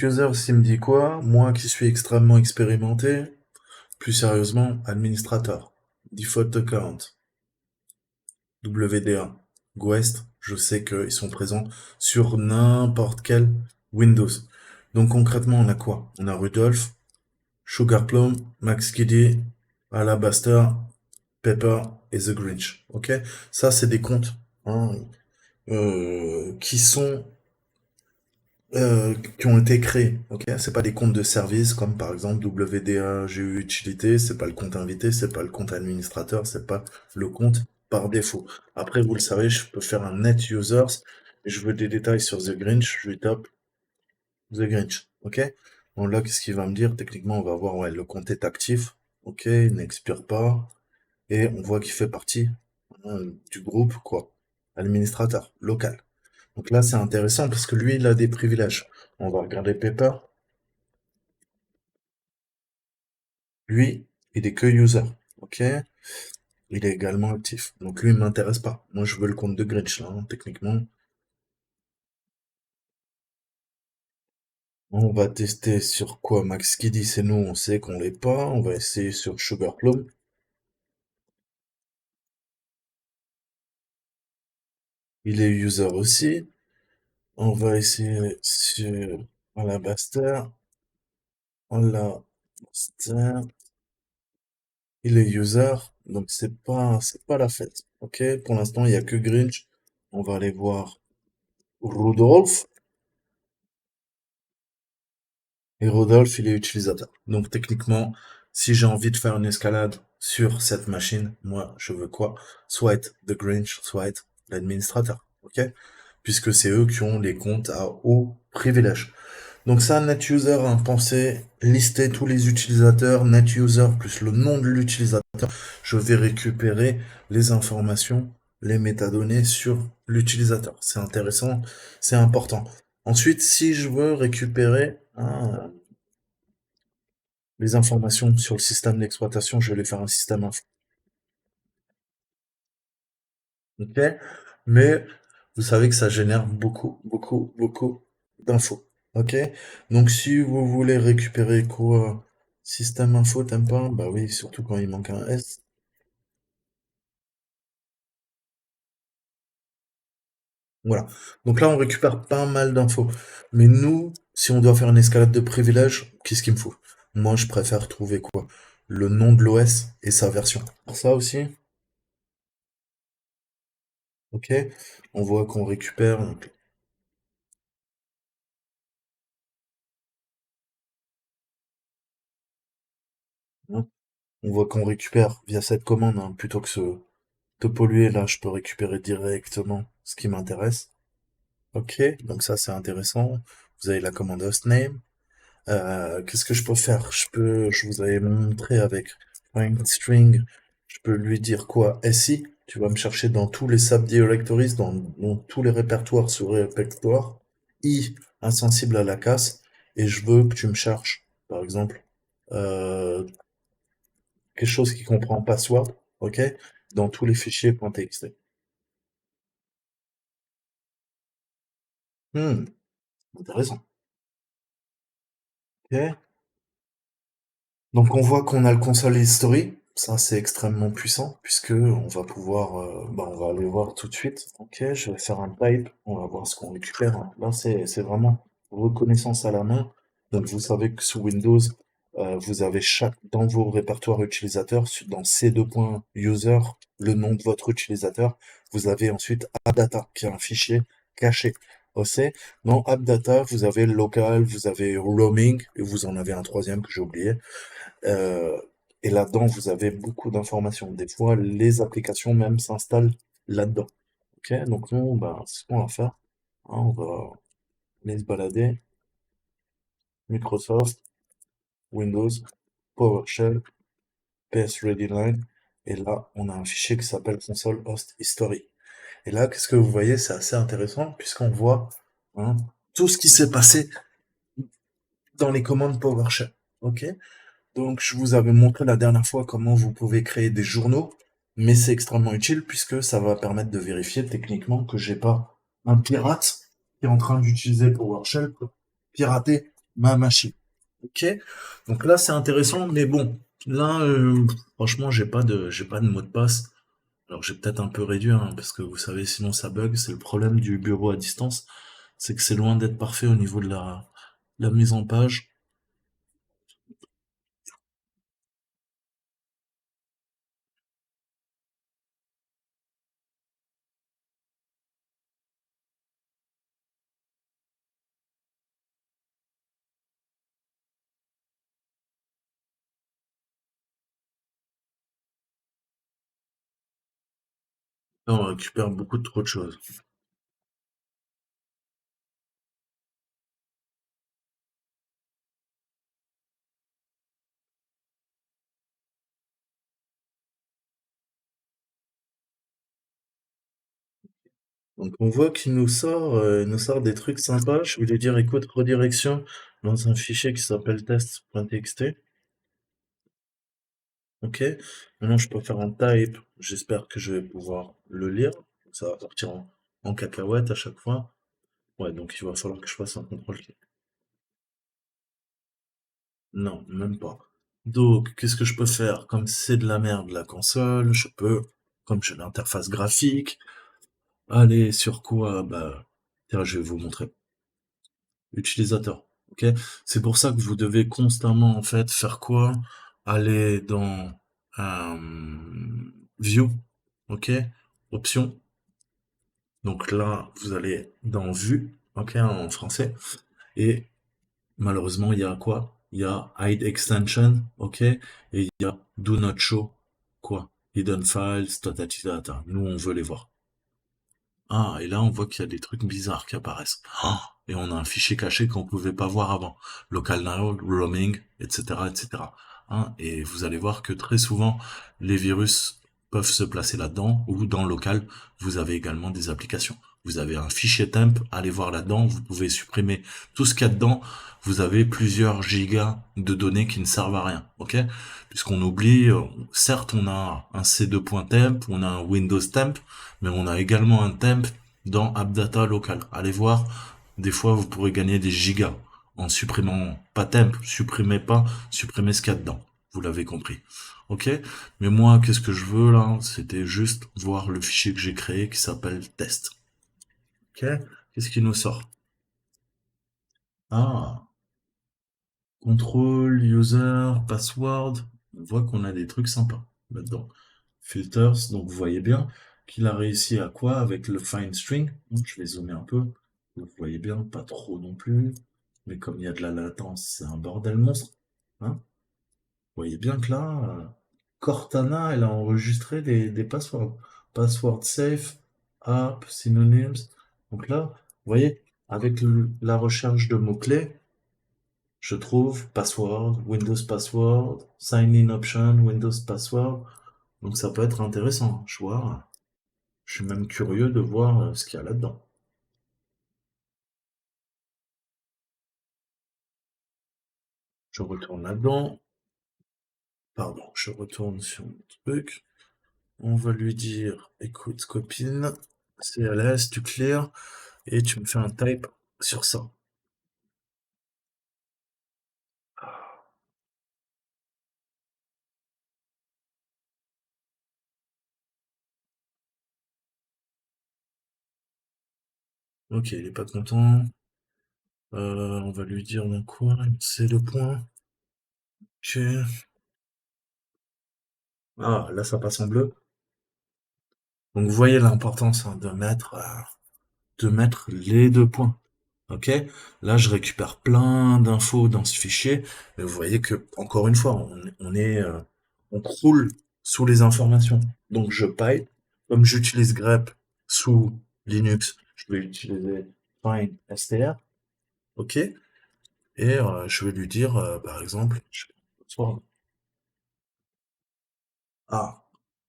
User, s'il me dit quoi? Moi qui suis extrêmement expérimenté, plus sérieusement, administrateur. Default account, WDA, Guest, je sais qu'ils sont présents sur n'importe quel Windows. Donc concrètement, on a quoi? On a Rudolph, Sugar Plum, Max Kiddie, Alabaster, Pepper et The Grinch. Ok? Ça, c'est des comptes hein, qui ont été créés. Ok? C'est pas des comptes de service comme par exemple WDA GU Utilité. C'est pas le compte invité, c'est pas le compte administrateur, c'est pas le compte par défaut. Après, vous le savez, je peux faire un net users. Et je veux des détails sur The Grinch. Je lui tape The Grinch. Ok? Donc là, qu'est-ce qu'il va me dire? Techniquement, on va voir, ouais, le compte est actif. Ok, il n'expire pas. Et on voit qu'il fait partie du groupe, quoi. Administrateur, local. Donc là, c'est intéressant parce que lui, il a des privilèges. On va regarder Pepper. Lui, il est que user. Ok? Il est également actif. Donc lui, il m'intéresse pas. Moi, je veux le compte de Grinch, là, hein, techniquement. On va tester sur quoi? Max Kiddy, c'est nous, on sait qu'on l'est pas. On va essayer sur Sugar Plum. Il est user aussi. On va essayer sur Alabaster. Alabaster. Il est user, donc c'est pas la fête. Ok, pour l'instant, il n'y a que Grinch. On va aller voir Rudolph. Et Rudolph, il est utilisateur. Donc techniquement, si j'ai envie de faire une escalade sur cette machine, moi, je veux quoi? Soit être The Grinch, soit être l'administrateur. Ok? Puisque c'est eux qui ont les comptes à haut privilège. Donc ça, NetUser, hein, pensez lister tous les utilisateurs, NetUser plus le nom de l'utilisateur. Je vais récupérer les informations, les métadonnées sur l'utilisateur. C'est intéressant, c'est important. Ensuite, si je veux récupérer les informations sur le système d'exploitation, je vais les faire un système info. Ok? Mais vous savez que ça génère beaucoup, beaucoup, beaucoup d'infos. Ok? Donc si vous voulez récupérer quoi? Système info, t'aimes pas? Bah oui, surtout quand il manque un S. Voilà. Donc là, on récupère pas mal d'infos. Mais nous, si on doit faire une escalade de privilèges, qu'est-ce qu'il me faut? Moi, je préfère trouver quoi? Le nom de l'OS et sa version. Pour ça aussi, ok? On voit qu'on récupère. Donc, on voit qu'on récupère via cette commande, hein, plutôt que te polluer, là, je peux récupérer directement ce qui m'intéresse. Ok, donc ça c'est intéressant. Vous avez la commande hostname. Qu'est-ce que je peux faire? Je vous avais montré avec find string, je peux lui dire quoi? SI, tu vas me chercher dans tous les subdirectories, dans tous les répertoires sous répertoire. I, insensible à la casse. Et je veux que tu me cherches, par exemple, euh, quelque chose qui comprend password, ok? Dans tous les fichiers .txt. Hmm, intéressant. Ok. Donc on voit qu'on a le console history, ça c'est extrêmement puissant puisque on va pouvoir, on va aller voir tout de suite. Ok, je vais faire un pipe, on va voir ce qu'on récupère. Là c'est vraiment reconnaissance à la main. Donc vous savez que sous Windows, vous avez chaque dans vos répertoires utilisateurs, dans ces deux points user, le nom de votre utilisateur, vous avez ensuite AppData qui est un fichier caché. Ok, dans AppData, vous avez local, vous avez roaming et vous en avez un troisième que j'ai oublié. Euh, et là-dedans, vous avez beaucoup d'informations. Des fois, les applications même s'installent là-dedans. Ok, donc nous, ben, c'est ce qu'on va faire. Hein, on va aller se balader. Microsoft, Windows, PowerShell, PS Readyline. Et là, on a un fichier qui s'appelle console host history. Et là, qu'est-ce que vous voyez? C'est assez intéressant puisqu'on voit hein, tout ce qui s'est passé dans les commandes PowerShell. Ok? Donc, je vous avais montré la dernière fois comment vous pouvez créer des journaux, mais c'est extrêmement utile puisque ça va permettre de vérifier techniquement que j'ai pas un pirate qui est en train d'utiliser PowerShell pour pirater ma machine. Ok. Donc là, c'est intéressant, mais bon, là, franchement, j'ai pas de mot de passe. Alors j'ai peut-être un peu réduit, hein, parce que vous savez, sinon ça bug. C'est le problème du bureau à distance, c'est que c'est loin d'être parfait au niveau de la mise en page. Là, on récupère beaucoup trop de choses. Donc on voit qu'il nous sort des trucs sympas. Je vais lui dire, écoute, redirection dans un fichier qui s'appelle test.txt. Ok. Maintenant, je peux faire un type. J'espère que je vais pouvoir le lire. Ça va partir en cacahuète à chaque fois. Ouais, donc il va falloir que je fasse un contrôle-clic. Non, même pas. Donc, qu'est-ce que je peux faire? Comme c'est de la merde la console, je peux, comme j'ai l'interface graphique, aller sur quoi? Bah, tiens, je vais vous montrer. Utilisateur. Ok? C'est pour ça que vous devez constamment, en fait, faire quoi? Aller dans View, ok? Options. Donc là, vous allez dans Vue, ok, en français. Et malheureusement, il y a quoi? Il y a Hide Extension, ok? Et il y a Do Not Show, quoi? Hidden Files, tatati tata. Nous, on veut les voir. Ah, et là, on voit qu'il y a des trucs bizarres qui apparaissent. Ah, et on a un fichier caché qu'on pouvait pas voir avant. Local now, roaming, etc., etc. Hein, et vous allez voir que très souvent, les virus peuvent se placer là-dedans, ou dans local, vous avez également des applications. Vous avez un fichier temp, allez voir là-dedans, vous pouvez supprimer tout ce qu'il y a dedans. Vous avez plusieurs gigas de données qui ne servent à rien, ok? Puisqu'on oublie, certes, on a un C2.temp, on a un Windows temp, mais on a également un temp dans AppData local. Allez voir, des fois vous pourrez gagner des gigas en supprimant pas temp, supprimez ce qu'il y a dedans. Vous l'avez compris. Ok? Mais moi, qu'est-ce que je veux là? C'était juste voir le fichier que j'ai créé qui s'appelle test. Ok? Qu'est-ce qui nous sort? Ah, control, user, password. On voit qu'on a des trucs sympas là-dedans. Filters, donc vous voyez bien qu'il a réussi à quoi avec le fine string. Donc, je vais zoomer un peu. Vous voyez bien, pas trop non plus. Mais comme il y a de la latence, c'est un bordel monstre. Hein, vous voyez bien que là, Cortana, elle a enregistré des passwords. Password safe, app, synonyms. Donc là, vous voyez, avec la recherche de mots-clés, je trouve password, Windows password, sign in option, Windows password. Donc ça peut être intéressant, je vois. Je suis même curieux de voir ce qu'il y a là-dedans. Je retourne là-dedans. Pardon, je retourne sur mon truc. On va lui dire, écoute, copine, CLS, tu clear, et tu me fais un type sur ça. Ok, il est pas content. On va lui dire dans quoi? C'est le point. Ok. Ah, là, ça passe en bleu. Donc, vous voyez l'importance, hein, de mettre les deux points. Ok? Là, je récupère plein d'infos dans ce fichier, mais vous voyez que, encore une fois, on croule sous les informations. Donc, je pipe. Comme j'utilise grep sous Linux, je vais utiliser find str. Ok? Et je vais lui dire, par exemple, ah,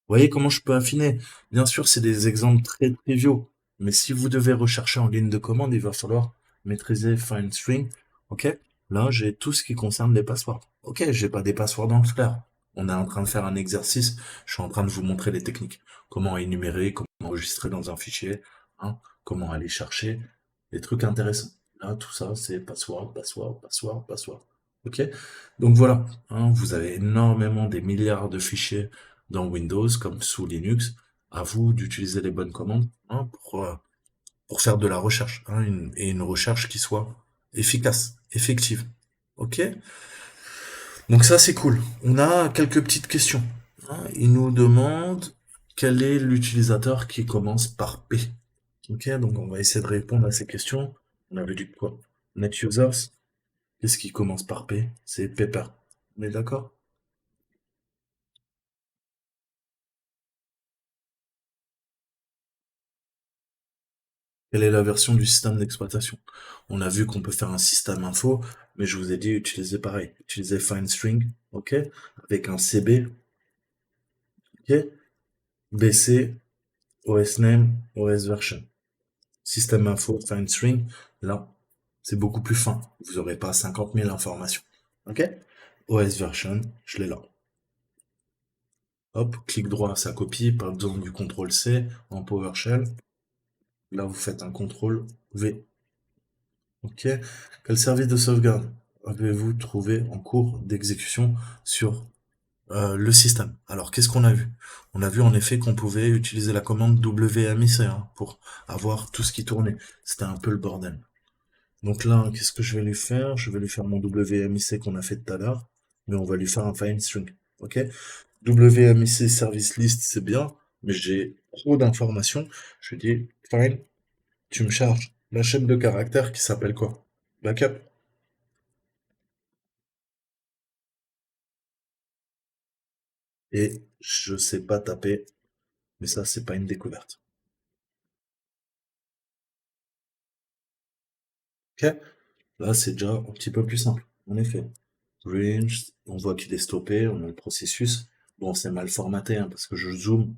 vous voyez comment je peux affiner? Bien sûr, c'est des exemples très triviaux, mais si vous devez rechercher en ligne de commande, il va falloir maîtriser find string. Ok? Là, j'ai tout ce qui concerne les passeports. Ok, j'ai pas des passeports dans le clair. On est en train de faire un exercice. Je suis en train de vous montrer les techniques. Comment énumérer, comment enregistrer dans un fichier, hein, comment aller chercher des trucs intéressants. Là, tout ça, c'est password, password, password, password. OK? Donc voilà, hein, vous avez énormément des milliards de fichiers dans Windows, comme sous Linux. À vous d'utiliser les bonnes commandes, hein, pour faire de la recherche, hein, et une recherche qui soit efficace, effective. OK? Donc ça, c'est cool. On a quelques petites questions, hein. Il nous demande quel est l'utilisateur qui commence par P. OK? Donc on va essayer de répondre à ces questions. On avait dit quoi? Net users. Qu'est-ce qui commence par P? C'est Pepper. On est d'accord? Quelle est la version du système d'exploitation? On a vu qu'on peut faire un système info, mais je vous ai dit utiliser pareil. Utiliser find string, ok? Avec un CB, ok? BC, OS name, OS version. Système info, find string, là, c'est beaucoup plus fin. Vous n'aurez pas 50 000 informations. Ok? OS version, je l'ai là. Hop, clic droit, ça copie, pas besoin du CTRL C en PowerShell. Là, vous faites un CTRL V. Ok. Quel service de sauvegarde avez-vous trouvé en cours d'exécution sur le système? Alors, qu'est-ce qu'on a vu? On a vu en effet qu'on pouvait utiliser la commande WMIC, hein, pour avoir tout ce qui tournait. C'était un peu le bordel. Donc là, qu'est-ce que je vais lui faire? Je vais lui faire mon WMIC qu'on a fait tout à l'heure, mais on va lui faire un find string. Ok? WMIC service list, c'est bien, mais j'ai trop d'informations. Je lui dis, find, tu me charges la chaîne de caractères qui s'appelle quoi? Backup. Et je sais pas taper, mais ça, c'est pas une découverte. Ok? Là, c'est déjà un petit peu plus simple. En effet. Range, on voit qu'il est stoppé, on a le processus. Bon, c'est mal formaté, hein, parce que je zoome.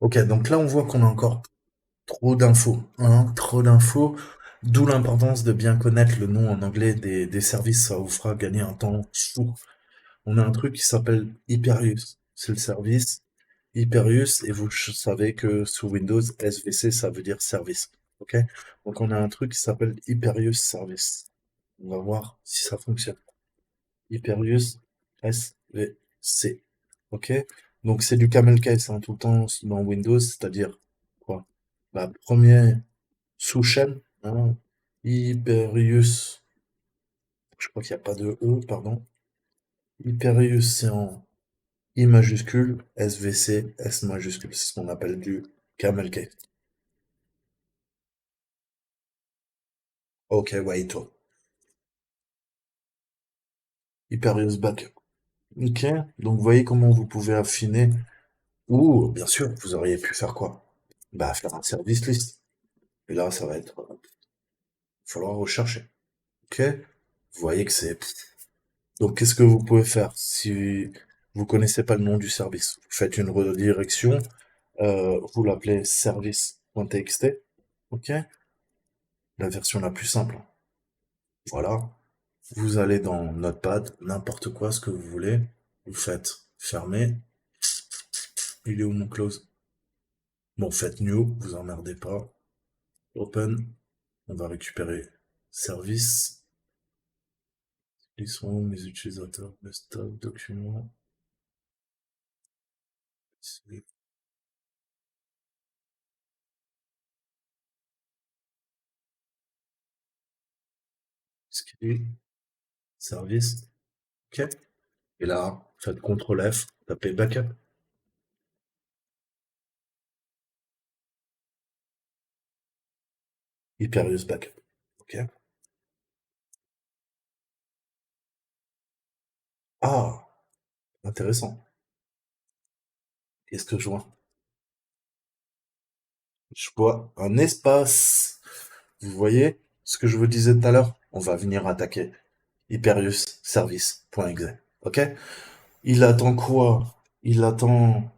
Ok, donc là, on voit qu'on a encore trop d'infos, hein, trop d'infos. D'où l'importance de bien connaître le nom en anglais des services, ça vous fera gagner un temps fou. On a un truc qui s'appelle Hyperius. C'est le service Hyperius, et vous savez que sous Windows, SVC, ça veut dire service. Ok? Donc on a un truc qui s'appelle Hyperius Service. On va voir si ça fonctionne. Hyperius SVC. Ok? Donc c'est du camel case, hein, tout le temps dans Windows, c'est-à-dire quoi? Bah, premier sous-chaîne, hein, Hyperius. Je crois qu'il n'y a pas de E, pardon. Hyperius, c'est en I majuscule, SVC, S majuscule. C'est ce qu'on appelle du camel case. Ok, ouais, toi. Hyperius Backup. Ok, donc vous voyez comment vous pouvez affiner. Ou, bien sûr, vous auriez pu faire quoi? Bah, faire un service list. Et là, ça va être, falloir rechercher. Ok? Vous voyez que c'est... Donc, qu'est-ce que vous pouvez faire si vous connaissez pas le nom du service? Vous faites une redirection, vous l'appelez service.txt. Ok? La version la plus simple. Voilà. Vous allez dans Notepad, n'importe quoi, ce que vous voulez. Vous faites fermer. Il est où mon close? Bon, faites new, vous emmerdez pas. Open. On va récupérer service. Ils sont où mes utilisateurs? Desktop, documents. Script, service. Ok. Et là, faites CTRL F, tapez backup. Hyperius backup. Ok. Ah, intéressant. Qu'est-ce que je vois? Je vois un espace. Vous voyez ce que je vous disais tout à l'heure? On va venir attaquer Hyperius service.exe. Ok? Il attend quoi? Il attend.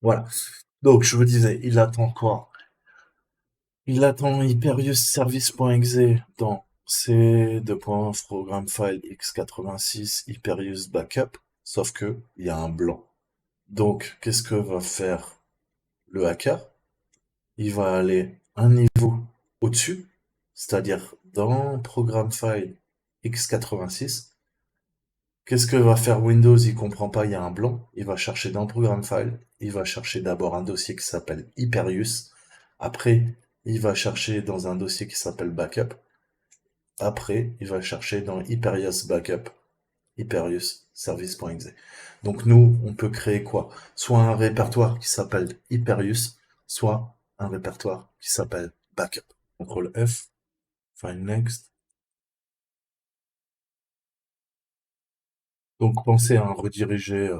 Voilà. Donc, je vous disais, il attend quoi? Il attend Hyperius Service.exe dans C Program File x86 Hyperius Backup, sauf que il y a un blanc. Donc, qu'est-ce que va faire le hacker? Il va aller un niveau au-dessus, c'est-à-dire dans Program File x86. Qu'est-ce que va faire Windows? Il comprend pas, il y a un blanc. Il va chercher dans Program File. Il va chercher d'abord un dossier qui s'appelle Hyperius. Après, il va chercher dans un dossier qui s'appelle Backup. Après, il va chercher dans Hyperius Backup, Hyperius Service.exe. Donc nous, on peut créer quoi? Soit un répertoire qui s'appelle Hyperius, soit un répertoire qui s'appelle Backup. CTRL F, Find Next. Donc pensez à rediriger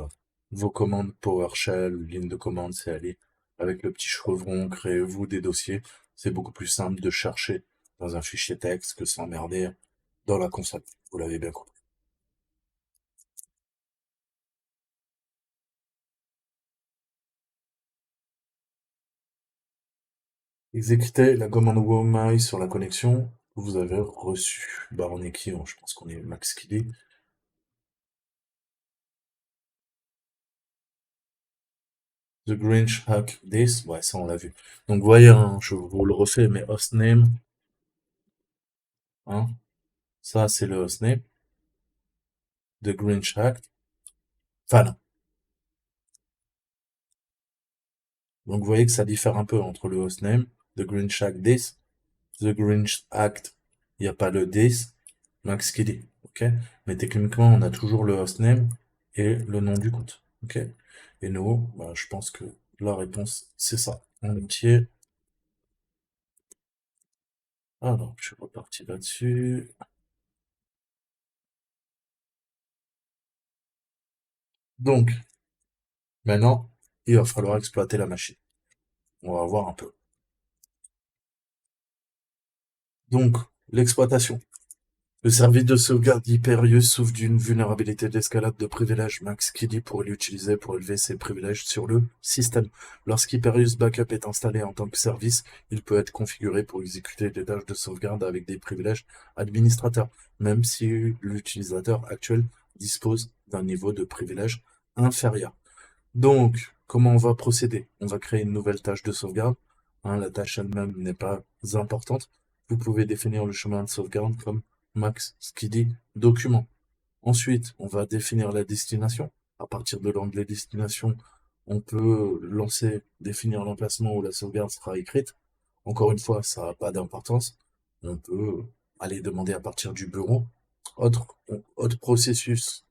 vos commandes PowerShell, ligne de commande CLI, avec le petit chevron, créez-vous des dossiers. C'est beaucoup plus simple de chercher dans un fichier texte que s'emmerder dans la console. Vous l'avez bien compris. Exécutez la commande WOMAI sur la connexion que vous avez reçue. Bah on est qui? Je pense qu'on est Max Kiddy. The Grinch hack this. Ouais, ça on l'a vu. Donc vous voyez, hein, je vous le refais, mais hostname, hein, ça c'est le hostname. The Grinch hack. Enfin non. Donc vous voyez que ça diffère un peu entre le hostname, The Grinch hack this, The Grinch hacked, il n'y a pas le this, Max Kiddy, ok? Mais techniquement, on a toujours le hostname et le nom du compte, ok? Et nous, bah, je pense que la réponse, c'est ça, en entier. Alors, je suis reparti là-dessus. Donc, maintenant, il va falloir exploiter la machine. On va voir un peu. Donc, l'exploitation. Le service de sauvegarde Hyperius souffre d'une vulnérabilité d'escalade de privilèges. Max Kiddy pourrait l'utiliser pour élever ses privilèges sur le système. Lorsqu'Hyperius Backup est installé en tant que service, il peut être configuré pour exécuter des tâches de sauvegarde avec des privilèges administrateurs, même si l'utilisateur actuel dispose d'un niveau de privilège inférieur. Donc, comment on va procéder? On va créer une nouvelle tâche de sauvegarde. Hein, la tâche elle-même n'est pas importante. Vous pouvez définir le chemin de sauvegarde comme max skiddy document. Ensuite, on va définir la destination. À partir de l'onglet destination, on peut définir l'emplacement où la sauvegarde sera écrite. Encore une fois, ça n'a pas d'importance. On peut aller demander à partir du bureau. Autre processus.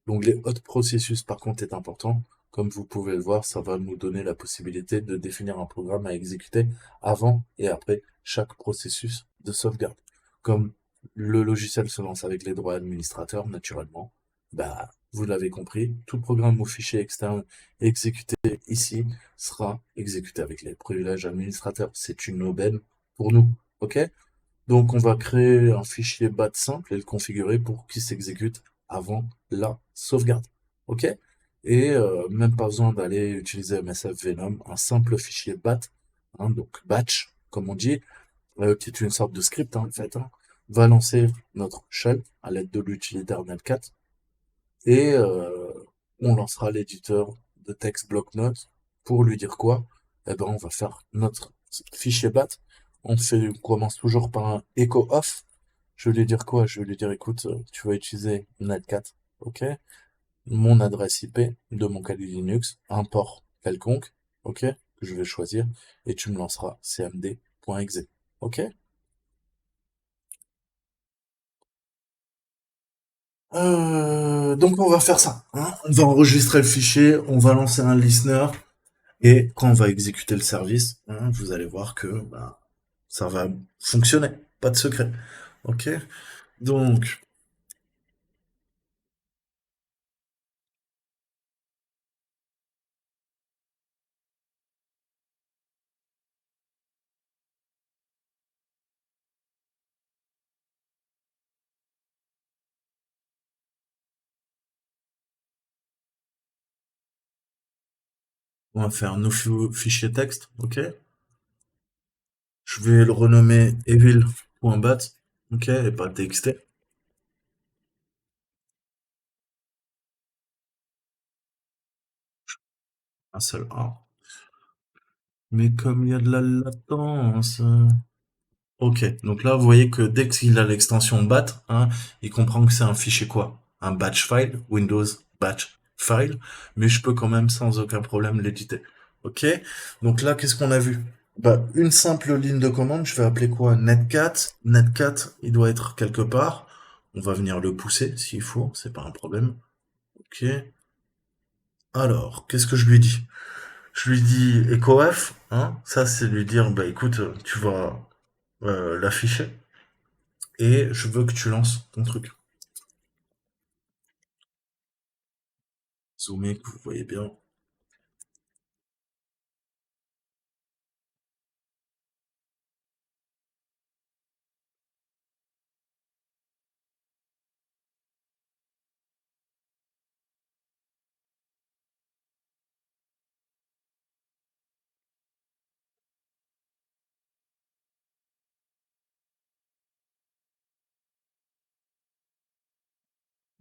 L'onglet autre processus, par contre, est important. Comme vous pouvez le voir, ça va nous donner la possibilité de définir un programme à exécuter avant et après chaque processus de sauvegarde. Comme le logiciel se lance avec les droits administrateurs, naturellement, bah, vous l'avez compris, tout programme ou fichier externe exécuté ici sera exécuté avec les privilèges administrateurs. C'est une aubaine pour nous. OK? Donc, on va créer un fichier BAT simple et le configurer pour qu'il s'exécute avant la sauvegarde. OK? Et même pas besoin d'aller utiliser MSF Venom, un simple fichier BAT, hein, donc batch, comme on dit, qui est une sorte de script hein, en fait, hein, va lancer notre shell à l'aide de l'utilitaire netcat et on lancera l'éditeur de texte bloc-notes pour lui dire quoi? Eh ben, on va faire notre fichier bat. On commence toujours par un echo off. Je vais lui dire quoi? Je vais lui dire, écoute, tu vas utiliser netcat, ok? Mon adresse IP de mon Kali Linux, un port quelconque, ok? Que je vais choisir, et tu me lanceras cmd.exe, ok? Donc on va faire ça, hein. On va enregistrer le fichier, on va lancer un listener, et quand on va exécuter le service, hein, vous allez voir que bah, ça va fonctionner, pas de secret. Ok? Donc, on va faire nos fichiers texte, ok? Je vais le renommer evil.bat, ok, et pas txt, un seul A. Mais comme il y a de la latence. Ok, donc là, vous voyez que dès qu'il a l'extension bat, hein, il comprend que c'est un fichier quoi? Un batch file, Windows batch file, mais je peux quand même sans aucun problème l'éditer. Ok, donc là, qu'est-ce qu'on a vu? Bah, une simple ligne de commande, je vais appeler quoi? Netcat. Netcat, il doit être quelque part. On va venir le pousser s'il faut, c'est pas un problème. Ok. Alors, qu'est-ce que je lui dis? Je lui dis EcoF, hein, ça c'est lui dire, bah écoute, tu vas l'afficher et je veux que tu lances ton truc. Zoomer, que vous voyez bien.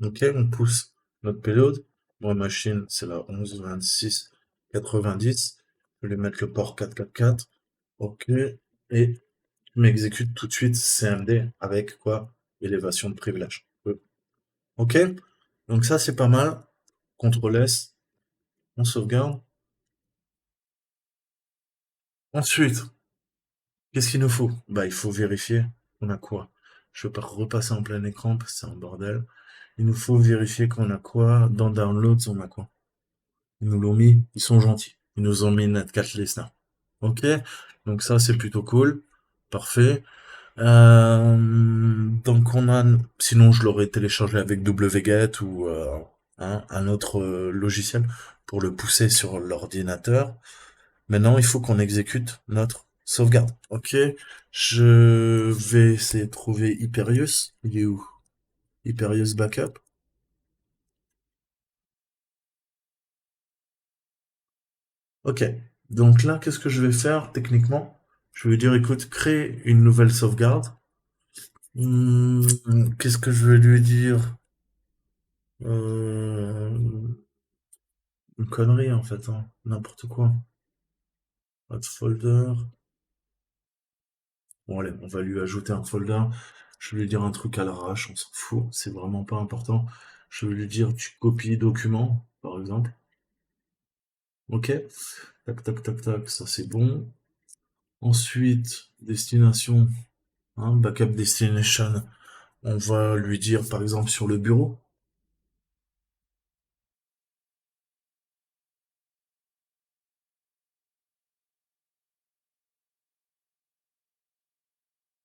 Ok, on pousse notre payload. Moi, machine, c'est la 11 26 90. Je vais lui mettre le port 444. Ok. Et je m'exécute tout de suite CMD avec quoi? Élévation de privilège. Ok. Donc ça, c'est pas mal. CTRL S. On sauvegarde. Ensuite, qu'est-ce qu'il nous faut? Bah, il faut vérifier qu'on a quoi. Je vais pas repasser en plein écran parce que c'est un bordel. Il nous faut vérifier qu'on a quoi. Dans Downloads, on a quoi? Ils nous l'ont mis, ils sont gentils. Ils nous ont mis Natcat Listener. Ok? Donc ça, c'est plutôt cool. Parfait. Donc on a, sinon je l'aurais téléchargé avec wget ou un autre logiciel pour le pousser sur l'ordinateur. Maintenant, il faut qu'on exécute notre sauvegarde. Ok, je vais essayer de trouver Hyperius. Il est où? Hyperius Backup. Ok, donc là, qu'est-ce que je vais faire techniquement? Je vais lui dire, écoute, crée une nouvelle sauvegarde. Qu'est-ce que je vais lui dire? Une connerie en fait, hein. N'importe quoi. Add folder. Bon allez, on va lui ajouter un folder. Je vais lui dire un truc à l'arrache, on s'en fout, c'est vraiment pas important. Je vais lui dire tu copies document, par exemple. Ok. Tac tac tac tac, ça c'est bon. Ensuite, destination, hein, backup destination. On va lui dire par exemple sur le bureau.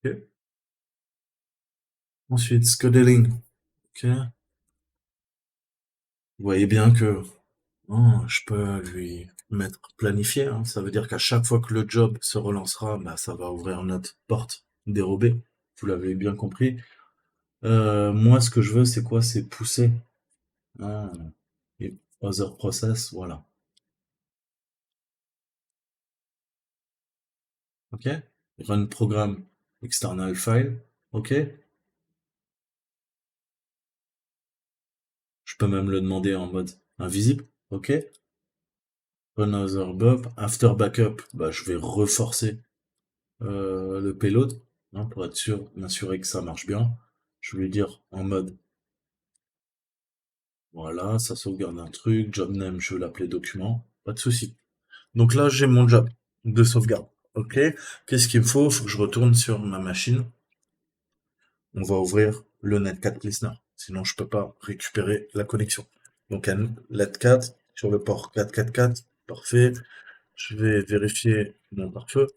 Ok. Ensuite, scheduling. Ok. Vous voyez bien que je peux lui mettre planifié, hein. Ça veut dire qu'à chaque fois que le job se relancera, bah, ça va ouvrir notre porte dérobée. Vous l'avez bien compris. Moi, ce que je veux, c'est quoi? C'est pousser. Ah, et other process, voilà. OK? Run program external file. OK? Je peux même le demander en mode invisible. OK? Run other bob. After backup, bah, je vais reforcer le payload, hein, pour être sûr, m'assurer que ça marche bien. Je vais lui dire en mode, voilà, ça sauvegarde un truc, job name, je vais l'appeler document, pas de souci. Donc là, j'ai mon job de sauvegarde. Ok, qu'est-ce qu'il me faut? Faut que je retourne sur ma machine. On va ouvrir le Netcat Listener. Sinon, je peux pas récupérer la connexion. Donc, un Netcat sur le port 444. Parfait. Je vais vérifier mon pare-feu.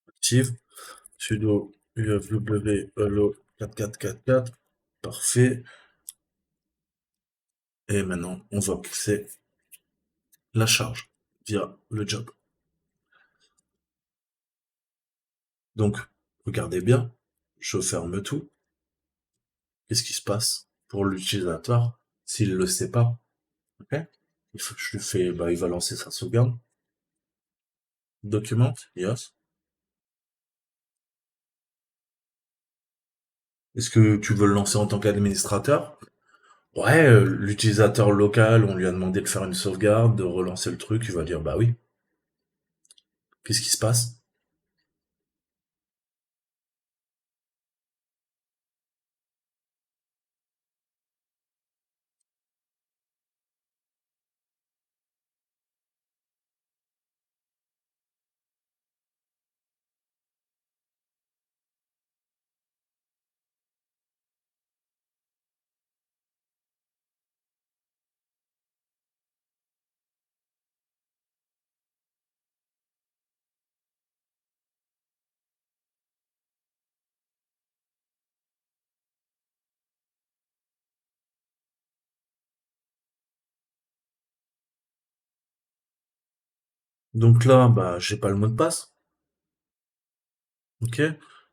Active. Sudo ufw hello 4444. Parfait. Et maintenant, on va pousser la charge via le job. Donc, regardez bien, je ferme tout. Qu'est-ce qui se passe pour l'utilisateur s'il ne le sait pas? Ok. Je lui fais, bah, il va lancer sa sauvegarde. Document, yes. Est-ce que tu veux le lancer en tant qu'administrateur? Ouais, l'utilisateur local, on lui a demandé de faire une sauvegarde, de relancer le truc, il va dire bah oui. Qu'est-ce qui se passe? Donc là, bah j'ai pas le mot de passe, ok?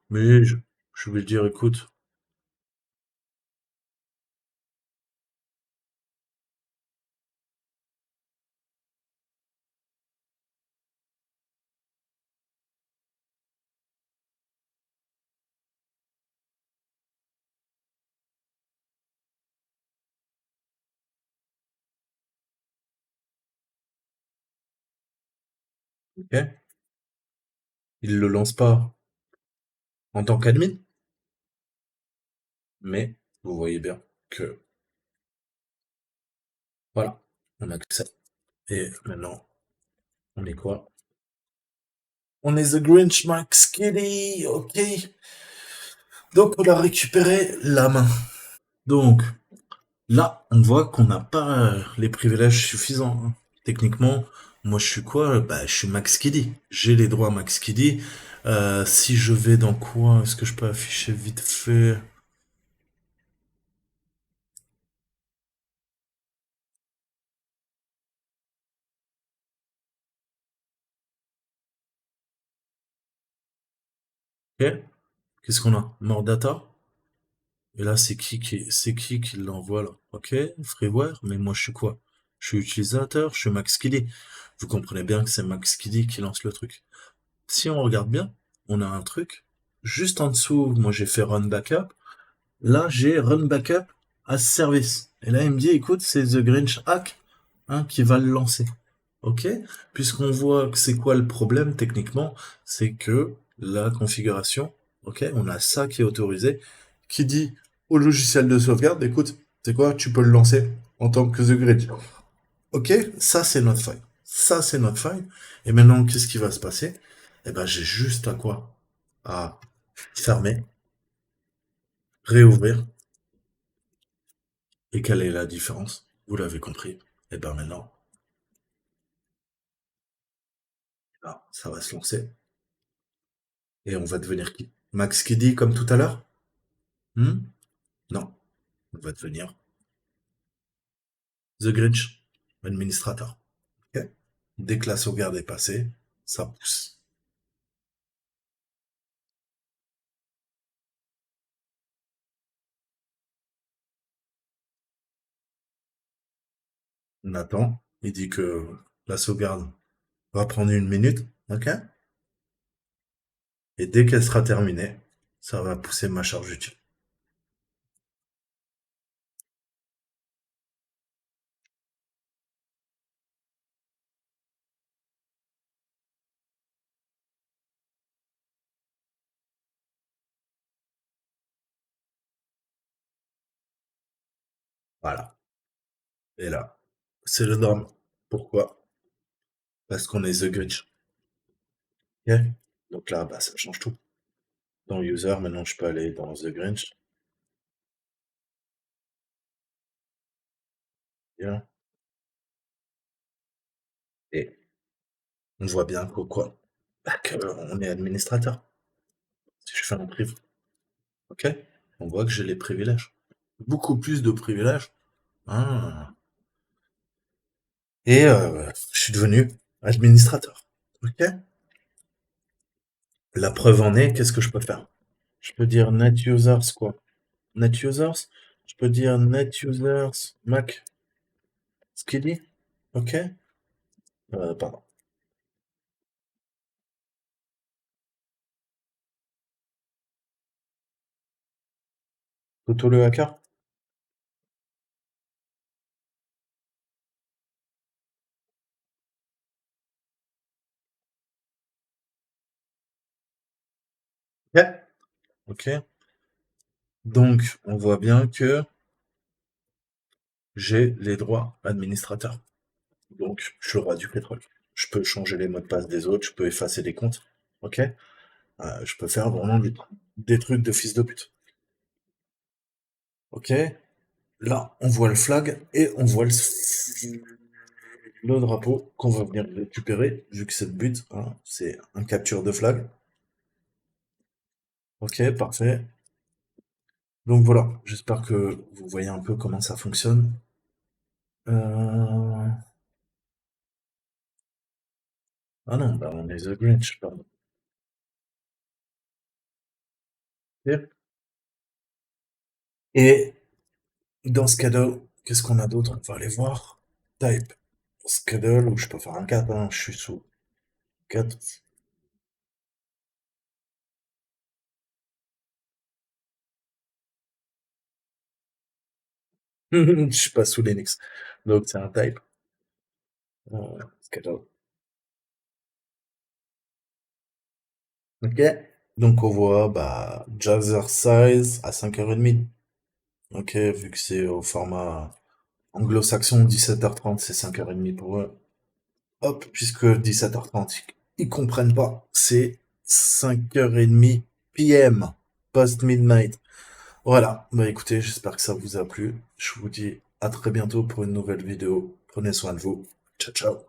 Mais je vais lui dire écoute, ok? Il le lance pas en tant qu'admin, mais vous voyez bien que voilà, on accepte. Et maintenant, on est quoi? On est The Grinch Max Kitty, ok? Donc on a récupéré la main. Donc là, on voit qu'on n'a pas les privilèges suffisants, hein. Techniquement, moi je suis quoi? Bah je suis Max Kiddy. J'ai les droits Max Kiddy. Si je vais dans quoi? Est-ce que je peux afficher vite fait? Ok. Qu'est-ce qu'on a? More data. Et là, c'est qui l'envoie là? Ok, freeware, mais moi je suis quoi? Je suis utilisateur, je suis Max Kiddy. Vous comprenez bien que c'est Max Kiddy qui lance le truc. Si on regarde bien, on a un truc. Juste en dessous, moi j'ai fait run backup. Là, j'ai run backup as service. Et là, il me dit, écoute, c'est The Grinch Hack, hein, qui va le lancer. Ok? Puisqu'on voit que c'est quoi le problème techniquement, c'est que la configuration, ok, on a ça qui est autorisé, qui dit au logiciel de sauvegarde, écoute, c'est quoi, tu peux le lancer en tant que The Grinch. Ok? Ça, c'est notre faille. Ça, c'est notre faille. Et maintenant, qu'est-ce qui va se passer? Eh ben, j'ai juste à quoi? À fermer, réouvrir. Et quelle est la différence? Vous l'avez compris. Et ben maintenant, là, ça va se lancer. Et on va devenir qui? Max Kiddy comme tout à l'heure? Hmm. Non, on va devenir The Grinch, administrateur. Ok. Dès que la sauvegarde est passée, ça pousse. On attend. Il dit que la sauvegarde va prendre 1 minute. Ok. Et dès qu'elle sera terminée, ça va pousser ma charge utile. Voilà. Et là, c'est le drame. Pourquoi? Parce qu'on est The Grinch. Ok. Donc là, bah, ça change tout. Dans User, maintenant je peux aller dans The Grinch. Bien. Et on voit bien que quoi? Bah, qu'on est administrateur. Si je fais un priv, ok? On voit que j'ai les privilèges. Beaucoup plus de privilèges. Ah. Et je suis devenu administrateur. Ok? La preuve en est, qu'est-ce que je peux faire? Je peux dire net users quoi? Net users? Je peux dire net users Mac Skiddy? Ok? Pardon. Toto le hacker? Ouais. Ok. Donc, on voit bien que j'ai les droits administrateurs. Donc, je suis le roi du pétrole. Je peux changer les mots de passe des autres, je peux effacer des comptes. Ok? Je peux faire vraiment des trucs de fils de pute. Ok? Là, on voit le flag et on voit le drapeau qu'on va venir récupérer, vu que c'est le but, hein, c'est un capture de flag. Ok, parfait. Donc voilà, j'espère que vous voyez un peu comment ça fonctionne. Euh, Ah non, bah on est The Grinch, pardon. Ok. Et dans Schedule, qu'est-ce qu'on a d'autre? On va aller voir. Type. Schedule, où je peux faire un 4, hein, je suis sous 4. Je suis pas sous Linux. Donc c'est un type. Schedule. Ok. Donc on voit bah, Jazzercise à 5h30. Ok, vu que c'est au format anglo-saxon, 17h30, c'est 5h30 pour eux. Hop, puisque 17h30, ils comprennent pas, c'est 5h30 PM, post-midnight. Voilà, bah écoutez, j'espère que ça vous a plu. Je vous dis à très bientôt pour une nouvelle vidéo. Prenez soin de vous. Ciao, ciao.